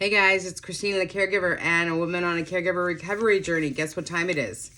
Hey guys, it's Christina the caregiver and a woman on a caregiver recovery journey. Guess what time it is?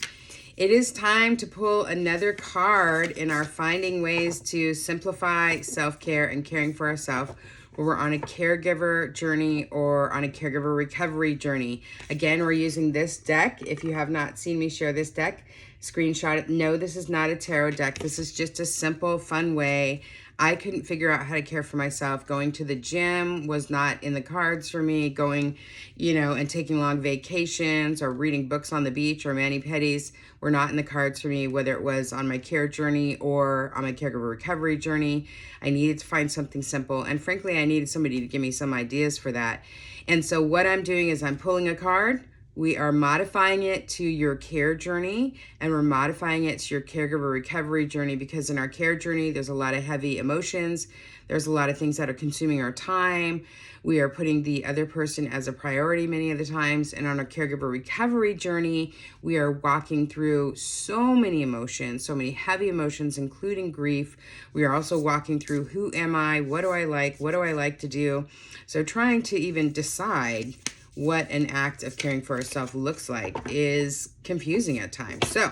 It is time to pull another card in our finding ways to simplify self-care and caring for ourselves when we're on a caregiver journey or on a caregiver recovery journey. Again, we're using this deck. If you have not seen me share this deck, screenshot it. No, this is not a tarot deck. This is just a simple, fun way. I couldn't figure out how to care for myself. Going to the gym was not in the cards for me. Going, and taking long vacations or reading books on the beach or mani-pedis were not in the cards for me, whether it was on my care journey or on my caregiver recovery journey. I needed to find something simple. And frankly, I needed somebody to give me some ideas for that. And so what I'm doing is I'm pulling a card. We are modifying it to your care journey, and we're modifying it to your caregiver recovery journey, because in our care journey, there's a lot of heavy emotions. There's a lot of things that are consuming our time. We are putting the other person as a priority many of the times. And on our caregiver recovery journey, we are walking through so many emotions, so many heavy emotions, including grief. We are also walking through who am I? What do I like? What do I like to do? So trying to even decide what an act of caring for ourselves looks like is confusing at times. So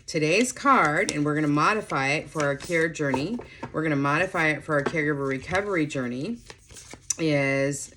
today's card, and we're going to modify it for our care journey, we're going to modify it for our caregiver recovery journey, is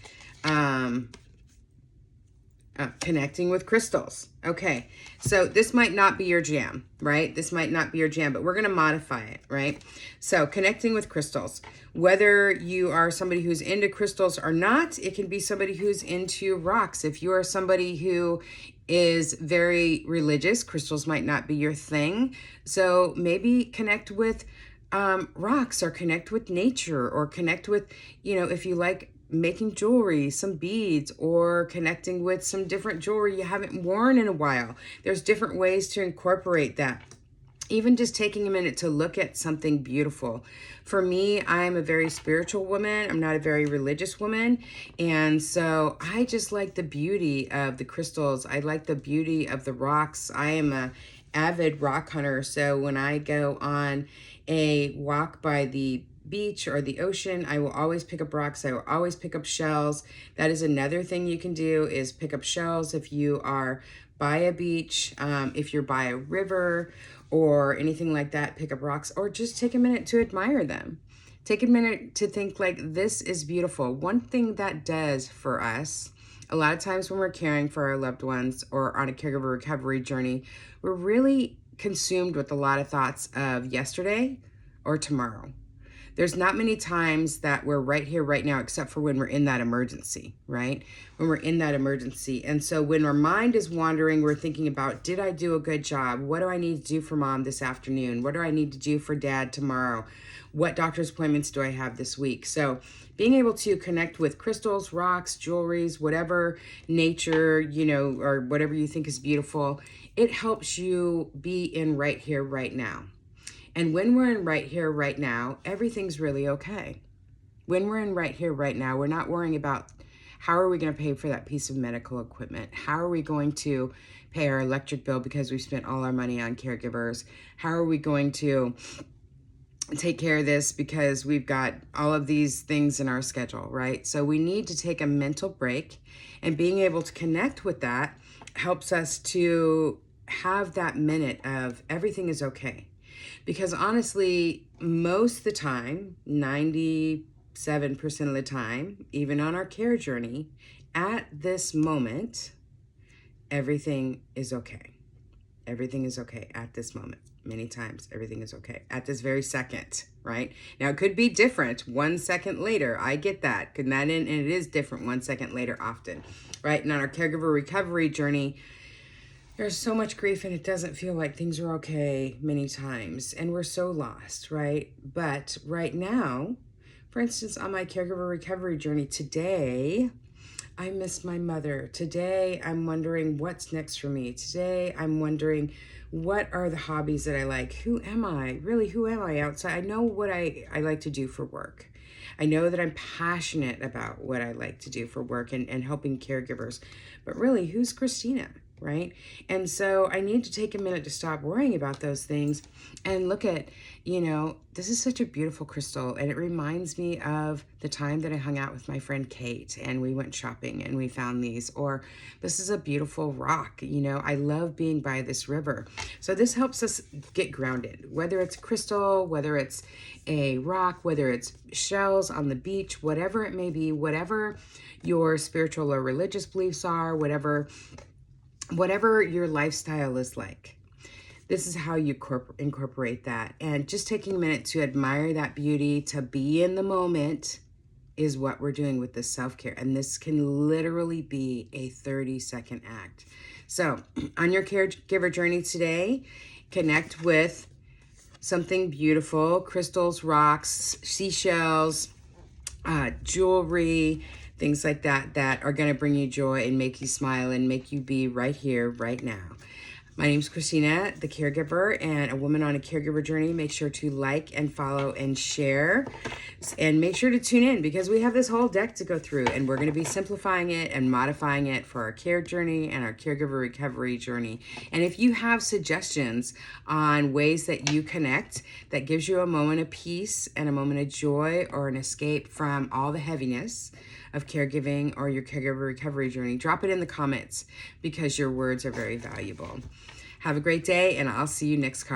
connecting with crystals. Okay, so this might not be your jam, right? This might not be your jam, but we're going to modify it, right? So connecting with crystals, whether you are somebody who's into crystals or not, it can be somebody who's into rocks. If you are somebody who is very religious, crystals might not be your thing. So maybe connect with rocks, or connect with nature, or connect with, if you like making jewelry, some beads, or connecting with some different jewelry you haven't worn in a while. There's different ways to incorporate that. Even just taking a minute to look at something beautiful. For me, I'm a very spiritual woman. I'm not a very religious woman. And so I just like the beauty of the crystals. I like the beauty of the rocks. I am a avid rock hunter. So when I go on a walk by the beach or the ocean, I will always pick up rocks. I will always pick up shells. That is another thing you can do, is pick up shells if you are by a beach, if you're by a river or anything like that. Pick up rocks, or just take a minute to admire them. Take a minute to think, like, this is beautiful. One thing that does for us, a lot of times when we're caring for our loved ones or on a caregiver recovery journey, we're really consumed with a lot of thoughts of yesterday or tomorrow. There's not many times that we're right here, right now, except for when we're in that emergency, right? When we're in that emergency. And so when our mind is wandering, we're thinking about, did I do a good job? What do I need to do for mom this afternoon? What do I need to do for dad tomorrow? What doctor's appointments do I have this week? So being able to connect with crystals, rocks, jewelries, whatever nature, or whatever you think is beautiful, it helps you be in right here, right now. And when we're in right here, right now, everything's really okay. When we're in right here, right now, we're not worrying about how are we going to pay for that piece of medical equipment? How are we going to pay our electric bill because we spent all our money on caregivers? How are we going to take care of this because we've got all of these things in our schedule, right? So we need to take a mental break, and being able to connect with that helps us to have that minute of everything is okay. Because honestly, most of the time, 97% of the time, even on our care journey, at this moment, everything is okay. Everything is okay at this moment. Many times, everything is okay at this very second, right? Now, it could be different 1 second later. I get that. And it is different 1 second later often, right? And on our caregiver recovery journey, there's so much grief, and it doesn't feel like things are okay many times, and we're so lost, right? But right now, for instance, on my caregiver recovery journey today, I miss my mother. Today, I'm wondering what's next for me. Today, I'm wondering, what are the hobbies that I like? Who am I? Really, who am I outside? I know what I like to do for work. I know that I'm passionate about what I like to do for work and helping caregivers. But really, who's Christina? right? And so I need to take a minute to stop worrying about those things and look at, this is such a beautiful crystal, and it reminds me of the time that I hung out with my friend Kate and we went shopping and we found these. Or this is a beautiful rock, I love being by this river. So this helps us get grounded, whether it's crystal, whether it's a rock, whether it's shells on the beach, whatever it may be, whatever your spiritual or religious beliefs are, whatever your lifestyle is like. This is how you incorporate that. And just taking a minute to admire that beauty, to be in the moment, is what we're doing with this self-care. And this can literally be a 30-second act. So on your caregiver journey today, connect with something beautiful: crystals, rocks, seashells, jewelry, things like that are going to bring you joy and make you smile and make you be right here, right now. My name's Christina, the caregiver, and a woman on a caregiver journey. Make sure to like and follow and share, and make sure to tune in, because we have this whole deck to go through, and we're going to be simplifying it and modifying it for our care journey and our caregiver recovery journey. And if you have suggestions on ways that you connect, that gives you a moment of peace and a moment of joy, or an escape from all the heaviness of caregiving or your caregiver recovery journey, drop it in the comments, because your words are very valuable. Have a great day, and I'll see you next card.